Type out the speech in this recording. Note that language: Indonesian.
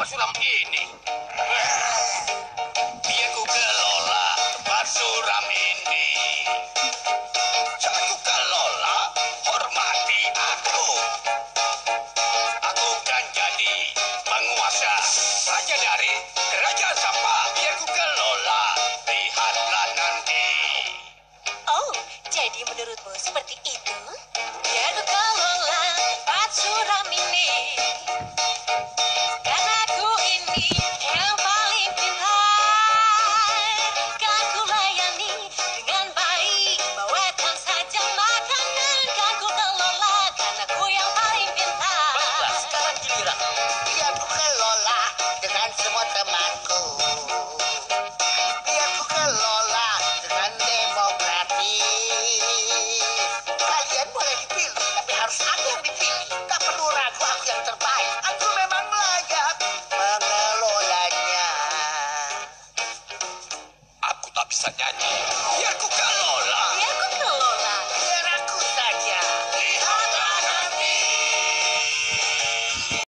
tempat suram ini. Biar ku kelola tempat suram ini. Saat ku kelola, hormati aku. Aku kan jadi penguasa raja dari kerajaan sampah. Biar ku kelola, lihatlah nanti. Oh, jadi menurutmu seperti itu? Biar ku kelola tempat suram ini. Karena aku ini yang paling pintar. Kan ku layani dengan baik. Bawakan saja makanan. Kan ku kelola karena aku yang paling pintar. Baiklah, sekarang giliran. Biar ku kelola dengan semua temanku. Biar ku kelola dengan demokratis. Kalian boleh dipilih, tapi harus aku yang dipilih. Tak perlu ragu, aku yang terbaik. Aku memang layak mengelolanya. Aku tak bisa nyanyi.